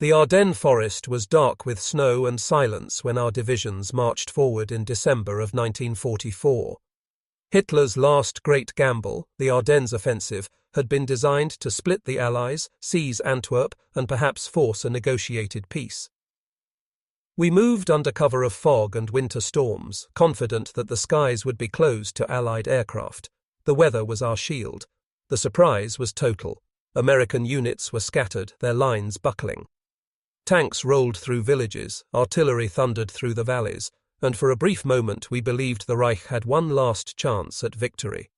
The Ardennes forest was dark with snow and silence when our divisions marched forward in December of 1944. Hitler's last great gamble, the Ardennes Offensive, had been designed to split the Allies, seize Antwerp, and perhaps force a negotiated peace. We moved under cover of fog and winter storms, confident that the skies would be closed to Allied aircraft. The weather was our shield. The surprise was total. American units were scattered, their lines buckling. Tanks rolled through villages, artillery thundered through the valleys, and for a brief moment we believed the Reich had one last chance at victory.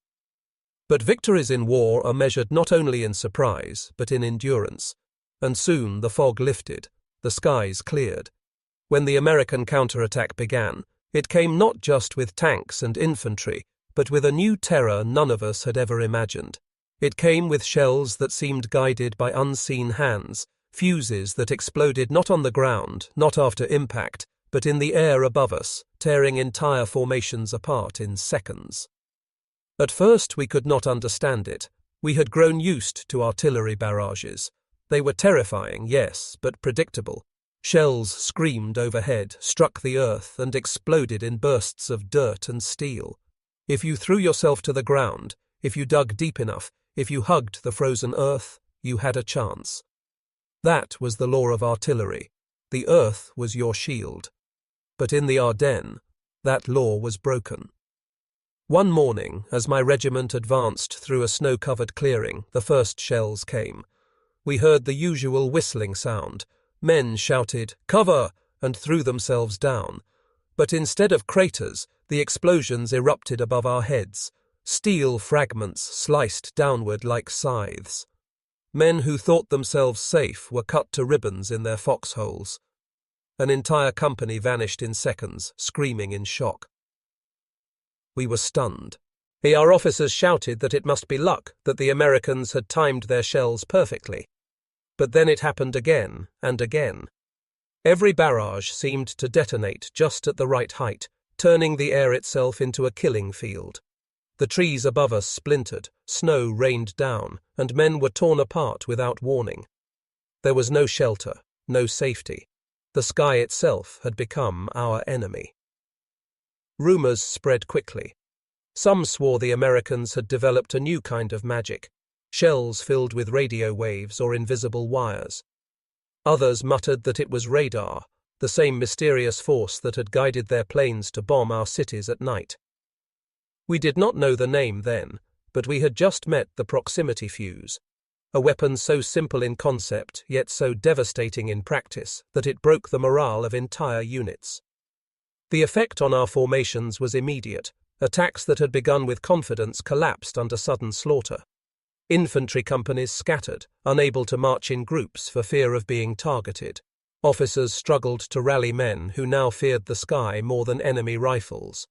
But victories in war are measured not only in surprise, but in endurance, and soon the fog lifted, the skies cleared. When the American counterattack began, it came not just with tanks and infantry, but with a new terror none of us had ever imagined. It came with shells that seemed guided by unseen hands, fuses that exploded not on the ground, not after impact, but in the air above us, tearing entire formations apart in seconds. At first we could not understand it. We had grown used to artillery barrages. They were terrifying, yes, but predictable. Shells screamed overhead, struck the earth, and exploded in bursts of dirt and steel. If you threw yourself to the ground, if you dug deep enough, if you hugged the frozen earth, you had a chance. That was the law of artillery. The earth was your shield. But in the Ardennes, that law was broken. One morning, as my regiment advanced through a snow-covered clearing, the first shells came. We heard the usual whistling sound. Men shouted, "Cover!" and threw themselves down. But instead of craters, the explosions erupted above our heads. Steel fragments sliced downward like scythes. Men who thought themselves safe were cut to ribbons in their foxholes. An entire company vanished in seconds, screaming in shock. We were stunned. Our officers shouted that it must be luck, that the Americans had timed their shells perfectly. But then it happened again and again. Every barrage seemed to detonate just at the right height, turning the air itself into a killing field. The trees above us splintered, snow rained down, and men were torn apart without warning. There was no shelter, no safety. The sky itself had become our enemy. Rumors spread quickly. Some swore the Americans had developed a new kind of magic, shells filled with radio waves or invisible wires. Others muttered that it was radar, the same mysterious force that had guided their planes to bomb our cities at night. We did not know the name then, but we had just met the proximity fuse, a weapon so simple in concept yet so devastating in practice that it broke the morale of entire units. The effect on our formations was immediate. Attacks that had begun with confidence collapsed under sudden slaughter. Infantry companies scattered, unable to march in groups for fear of being targeted. Officers struggled to rally men who now feared the sky more than enemy rifles.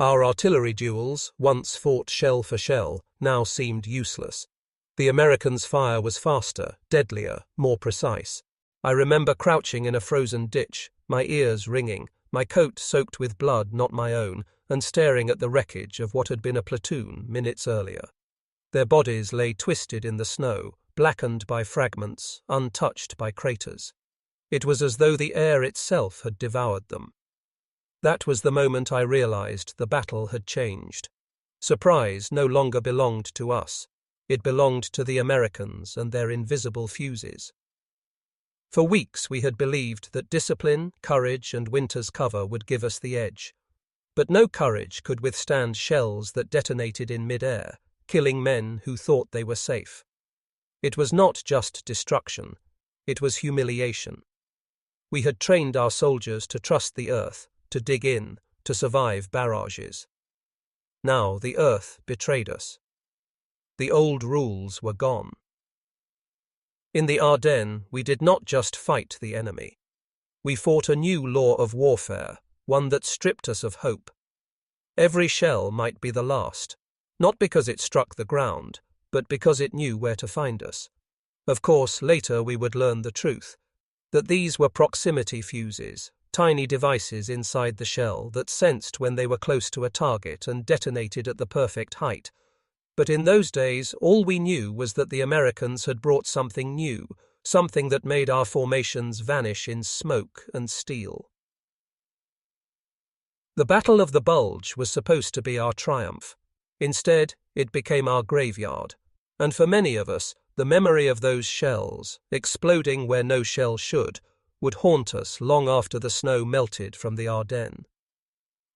Our artillery duels, once fought shell for shell, now seemed useless. The Americans' fire was faster, deadlier, more precise. I remember crouching in a frozen ditch, my ears ringing, my coat soaked with blood not my own, and staring at the wreckage of what had been a platoon minutes earlier. Their bodies lay twisted in the snow, blackened by fragments, untouched by craters. It was as though the air itself had devoured them. That was the moment I realized the battle had changed. Surprise no longer belonged to us. It belonged to the Americans and their invisible fuses. For weeks we had believed that discipline, courage, and winter's cover would give us the edge. But no courage could withstand shells that detonated in mid-air, killing men who thought they were safe. It was not just destruction, it was humiliation. We had trained our soldiers to trust the earth, to dig in, to survive barrages. Now the earth betrayed us. The old rules were gone. In the Ardennes, we did not just fight the enemy. We fought a new law of warfare, one that stripped us of hope. Every shell might be the last, not because it struck the ground, but because it knew where to find us. Of course, later we would learn the truth, that these were proximity fuses, tiny devices inside the shell that sensed when they were close to a target and detonated at the perfect height. But in those days, all we knew was that the Americans had brought something new, something that made our formations vanish in smoke and steel. The Battle of the Bulge was supposed to be our triumph. Instead, it became our graveyard. And for many of us, the memory of those shells, exploding where no shell should, would haunt us long after the snow melted from the Ardennes.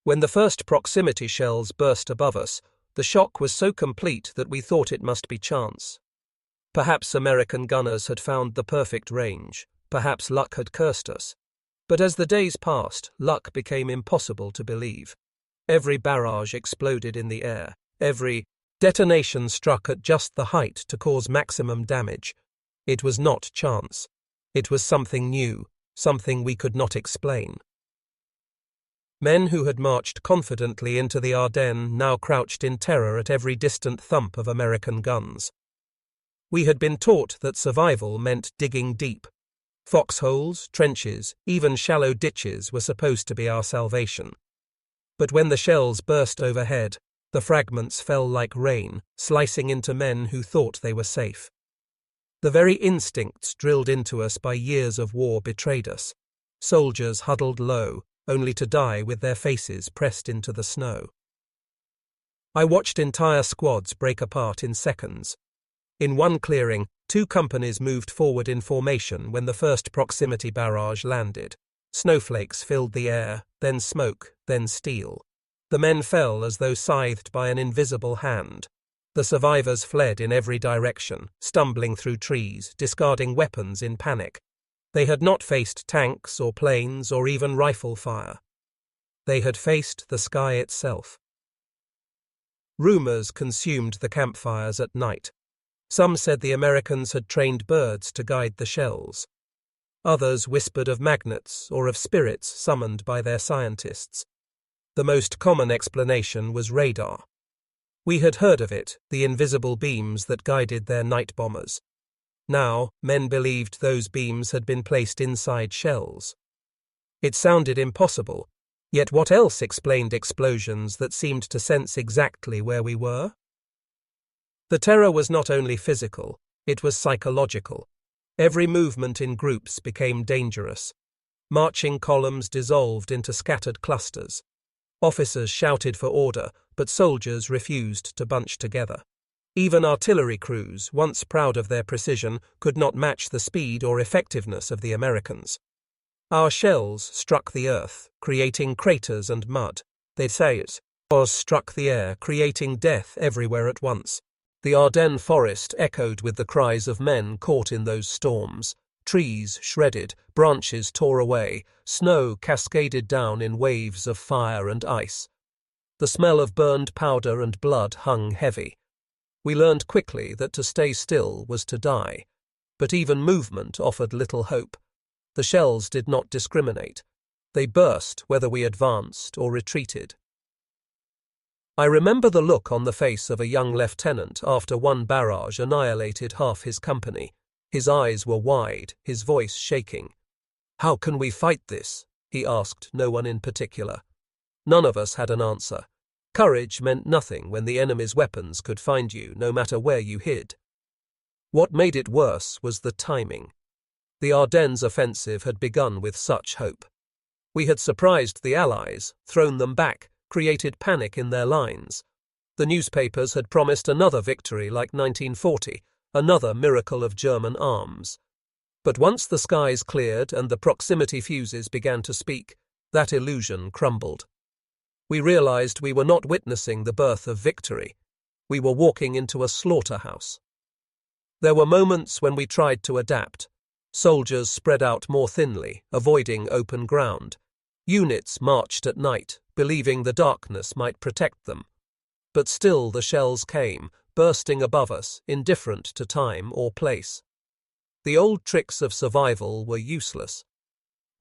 When the first proximity shells burst above us, the shock was so complete that we thought it must be chance. Perhaps American gunners had found the perfect range. Perhaps luck had cursed us. But as the days passed, luck became impossible to believe. Every barrage exploded in the air. Every detonation struck at just the height to cause maximum damage. It was not chance. It was something new, something we could not explain. Men who had marched confidently into the Ardennes now crouched in terror at every distant thump of American guns. We had been taught that survival meant digging deep. Foxholes, trenches, even shallow ditches were supposed to be our salvation. But when the shells burst overhead, the fragments fell like rain, slicing into men who thought they were safe. The very instincts drilled into us by years of war betrayed us. Soldiers huddled low, only to die with their faces pressed into the snow. I watched entire squads break apart in seconds. In one clearing, 2 companies moved forward in formation when the first proximity barrage landed. Snowflakes filled the air, then smoke, then steel. The men fell as though scythed by an invisible hand. The survivors fled in every direction, stumbling through trees, discarding weapons in panic. They had not faced tanks or planes or even rifle fire. They had faced the sky itself. Rumors consumed the campfires at night. Some said the Americans had trained birds to guide the shells. Others whispered of magnets or of spirits summoned by their scientists. The most common explanation was radar. We had heard of it, the invisible beams that guided their night bombers. Now, men believed those beams had been placed inside shells. It sounded impossible, yet what else explained explosions that seemed to sense exactly where we were? The terror was not only physical, it was psychological. Every movement in groups became dangerous. Marching columns dissolved into scattered clusters. Officers shouted for order, but soldiers refused to bunch together. Even artillery crews, once proud of their precision, could not match the speed or effectiveness of the Americans. Our shells struck the earth, creating craters and mud. They say it was struck the air, creating death everywhere at once. The Ardennes forest echoed with the cries of men caught in those storms. Trees shredded, branches tore away, snow cascaded down in waves of fire and ice. The smell of burned powder and blood hung heavy. We learned quickly that to stay still was to die, but even movement offered little hope. The shells did not discriminate. They burst whether we advanced or retreated. I remember the look on the face of a young lieutenant after one barrage annihilated half his company. His eyes were wide, his voice shaking. "How can we fight this?" he asked no one in particular. None of us had an answer. Courage meant nothing when the enemy's weapons could find you no matter where you hid. What made it worse was the timing. The Ardennes Offensive had begun with such hope. We had surprised the Allies, thrown them back, created panic in their lines. The newspapers had promised another victory like 1940, another miracle of German arms. But once the skies cleared and the proximity fuses began to speak, that illusion crumbled. We realized we were not witnessing the birth of victory. We were walking into a slaughterhouse. There were moments when we tried to adapt. Soldiers spread out more thinly, avoiding open ground. Units marched at night, believing the darkness might protect them. But still the shells came, bursting above us, indifferent to time or place. The old tricks of survival were useless.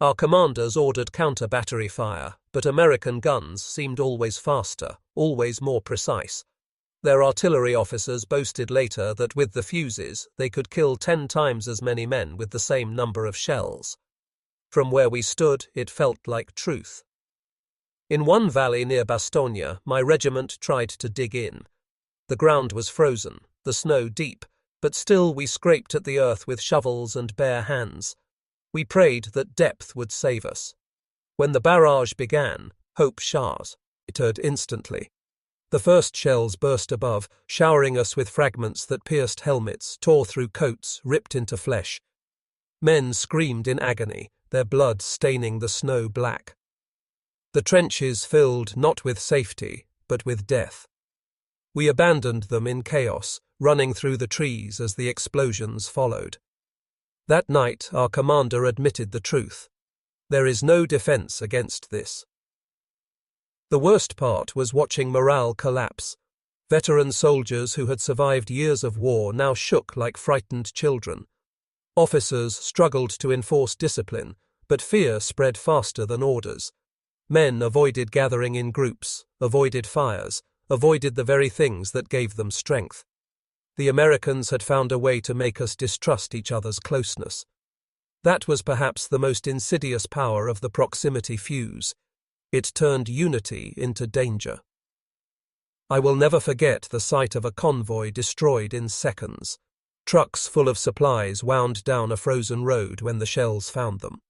Our commanders ordered counter-battery fire, but American guns seemed always faster, always more precise. Their artillery officers boasted later that with the fuses they could kill 10 times as many men with the same number of shells. From where we stood, it felt like truth. In one valley near Bastogne, my regiment tried to dig in. The ground was frozen, the snow deep, but still we scraped at the earth with shovels and bare hands. We prayed that depth would save us. When the barrage began, hope shattered instantly. The first shells burst above, showering us with fragments that pierced helmets, tore through coats, ripped into flesh. Men screamed in agony, their blood staining the snow black. The trenches filled not with safety, but with death. We abandoned them in chaos, running through the trees as the explosions followed. That night our commander admitted the truth. There is no defense against this. The worst part was watching morale collapse. Veteran soldiers who had survived years of war now shook like frightened children. Officers struggled to enforce discipline, but fear spread faster than orders. Men avoided gathering in groups, avoided fires, avoided the very things that gave them strength. The Americans had found a way to make us distrust each other's closeness. That was perhaps the most insidious power of the proximity fuse. It turned unity into danger. I will never forget the sight of a convoy destroyed in seconds. Trucks full of supplies wound down a frozen road when the shells found them.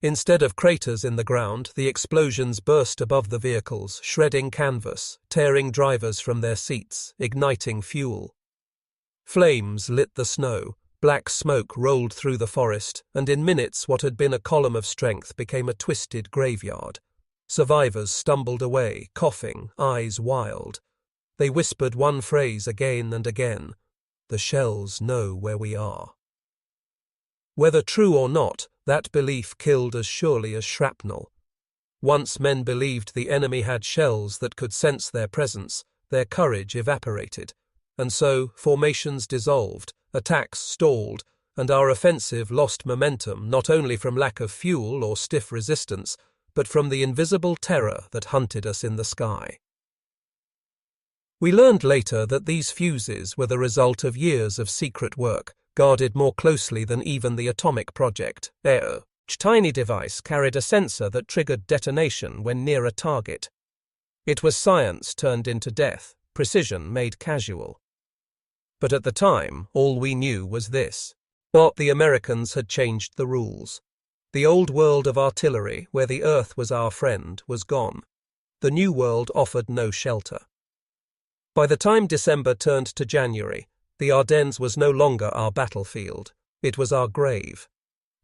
Instead of craters in the ground, the explosions burst above the vehicles, shredding canvas, tearing drivers from their seats, igniting fuel. Flames lit the snow, black smoke rolled through the forest, and in minutes what had been a column of strength became a twisted graveyard. Survivors stumbled away, coughing, eyes wild. They whispered one phrase again and again: "The shells know where we are." Whether true or not, that belief killed as surely as shrapnel. Once men believed the enemy had shells that could sense their presence, their courage evaporated. And so, formations dissolved, attacks stalled, and our offensive lost momentum not only from lack of fuel or stiff resistance, but from the invisible terror that hunted us in the sky. We learned later that these fuses were the result of years of secret work, guarded more closely than even the atomic project. Each tiny device carried a sensor that triggered detonation when near a target. It was science turned into death, precision made casual. But at the time, all we knew was this: that the Americans had changed the rules. The old world of artillery, where the earth was our friend, was gone. The new world offered no shelter. By the time December turned to January, the Ardennes was no longer our battlefield. It was our grave.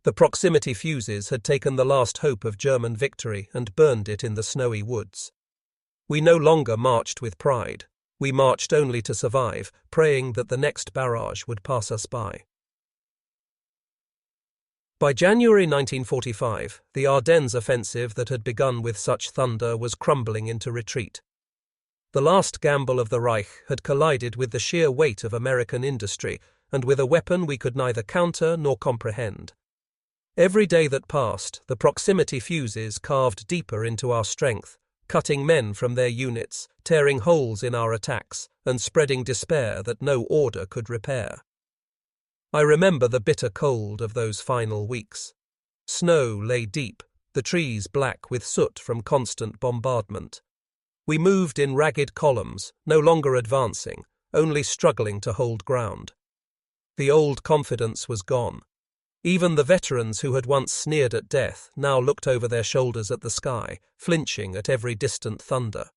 The proximity fuses had taken the last hope of German victory and burned it in the snowy woods. We no longer marched with pride. We marched only to survive, praying that the next barrage would pass us by. By January 1945, the Ardennes Offensive that had begun with such thunder was crumbling into retreat. The last gamble of the Reich had collided with the sheer weight of American industry and with a weapon we could neither counter nor comprehend. Every day that passed, the proximity fuses carved deeper into our strength, cutting men from their units, tearing holes in our attacks, and spreading despair that no order could repair. I remember the bitter cold of those final weeks. Snow lay deep, the trees black with soot from constant bombardment. We moved in ragged columns, no longer advancing, only struggling to hold ground. The old confidence was gone. Even the veterans who had once sneered at death now looked over their shoulders at the sky, flinching at every distant thunder.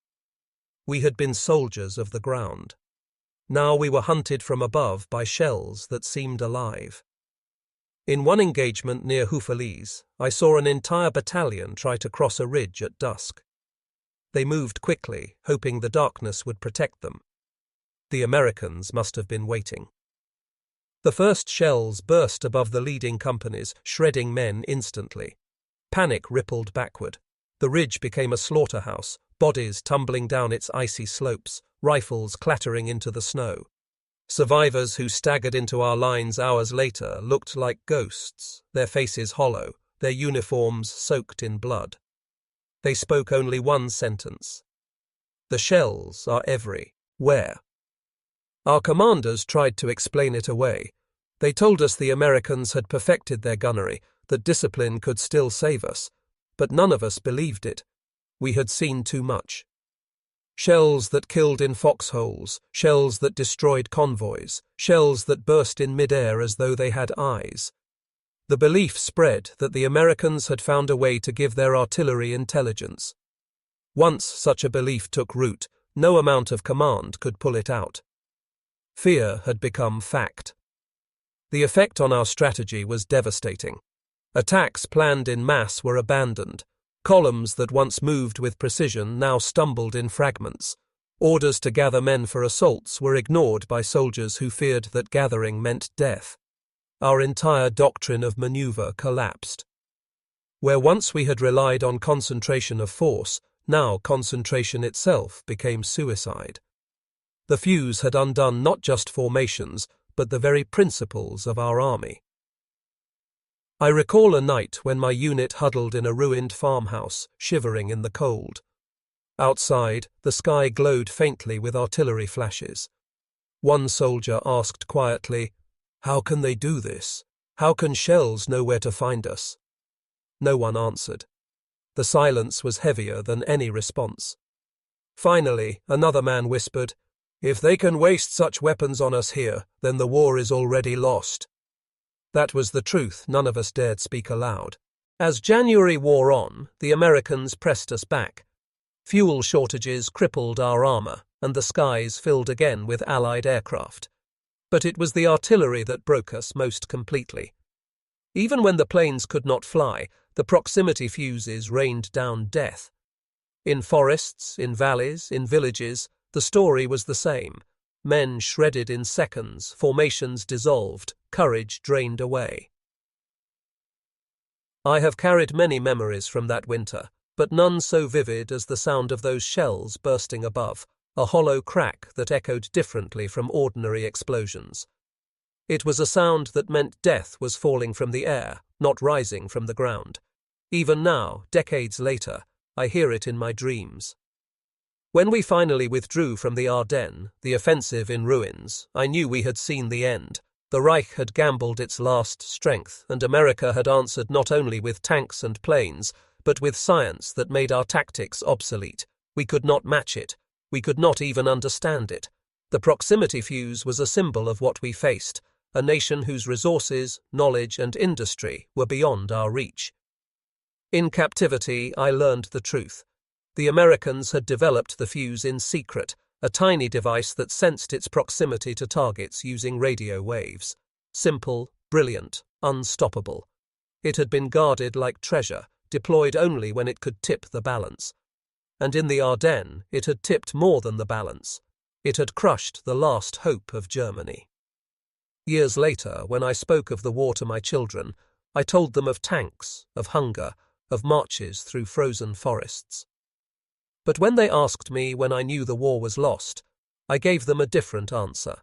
We had been soldiers of the ground. Now we were hunted from above by shells that seemed alive. In one engagement near Foxholes, I saw an entire battalion try to cross a ridge at dusk. They moved quickly, hoping the darkness would protect them. The Americans must have been waiting. The first shells burst above the leading companies, shredding men instantly. Panic rippled backward. The ridge became a slaughterhouse, bodies tumbling down its icy slopes, rifles clattering into the snow. Survivors who staggered into our lines hours later looked like ghosts, their faces hollow, their uniforms soaked in blood. They spoke only one sentence: "The shells are everywhere." Our commanders tried to explain it away. They told us the Americans had perfected their gunnery, that discipline could still save us. But none of us believed it. We had seen too much. Shells that killed in foxholes, shells that destroyed convoys, shells that burst in midair as though they had eyes. The belief spread that the Americans had found a way to give their artillery intelligence. Once such a belief took root, no amount of command could pull it out. Fear had become fact. The effect on our strategy was devastating. Attacks planned in mass were abandoned. Columns that once moved with precision now stumbled in fragments. Orders to gather men for assaults were ignored by soldiers who feared that gathering meant death. Our entire doctrine of maneuver collapsed. Where once we had relied on concentration of force, now concentration itself became suicide. The fuse had undone not just formations, but the very principles of our army. I recall a night when my unit huddled in a ruined farmhouse, shivering in the cold. Outside, the sky glowed faintly with artillery flashes. One soldier asked quietly, "How can they do this? How can shells know where to find us?" No one answered. The silence was heavier than any response. Finally, another man whispered, "If they can waste such weapons on us here, then the war is already lost." That was the truth none of us dared speak aloud. As January wore on, the Americans pressed us back. Fuel shortages crippled our armor, and the skies filled again with Allied aircraft. But it was the artillery that broke us most completely. Even when the planes could not fly, the proximity fuses rained down death. In forests, in valleys, in villages, the story was the same. Men shredded in seconds, formations dissolved, courage drained away. I have carried many memories from that winter, but none so vivid as the sound of those shells bursting above, a hollow crack that echoed differently from ordinary explosions. It was a sound that meant death was falling from the air, not rising from the ground. Even now, decades later, I hear it in my dreams. When we finally withdrew from the Ardennes, the offensive in ruins, I knew we had seen the end. The Reich had gambled its last strength, and America had answered not only with tanks and planes, but with science that made our tactics obsolete. We could not match it. We could not even understand it. The proximity fuse was a symbol of what we faced, a nation whose resources, knowledge, and industry were beyond our reach. In captivity, I learned the truth. The Americans had developed the fuse in secret, a tiny device that sensed its proximity to targets using radio waves. Simple, brilliant, unstoppable. It had been guarded like treasure, deployed only when it could tip the balance. And in the Ardennes, it had tipped more than the balance. It had crushed the last hope of Germany. Years later, when I spoke of the war to my children, I told them of tanks, of hunger, of marches through frozen forests. But when they asked me when I knew the war was lost, I gave them a different answer.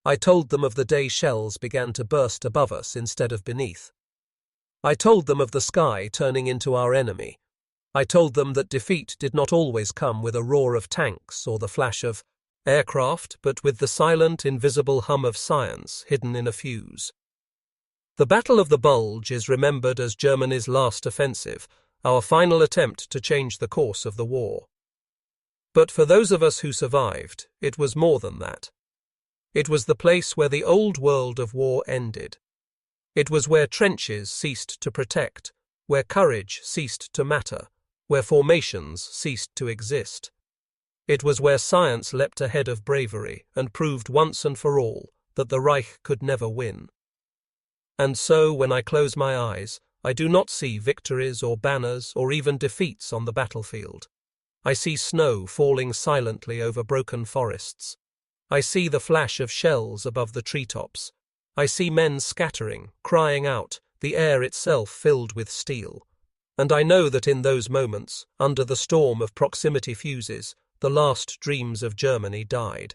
I told them of the day shells began to burst above us instead of beneath. I told them of the sky turning into our enemy. I told them that defeat did not always come with a roar of tanks or the flash of aircraft, but with the silent, invisible hum of science hidden in a fuse. The Battle of the Bulge is remembered as Germany's last offensive, our final attempt to change the course of the war. But for those of us who survived, it was more than that. It was the place where the old world of war ended. It was where trenches ceased to protect, where courage ceased to matter, where formations ceased to exist. It was where science leapt ahead of bravery and proved once and for all that the Reich could never win. And so, when I close my eyes, I do not see victories or banners or even defeats on the battlefield. I see snow falling silently over broken forests. I see the flash of shells above the treetops. I see men scattering, crying out, the air itself filled with steel. And I know that in those moments, under the storm of proximity fuses, the last dreams of Germany died.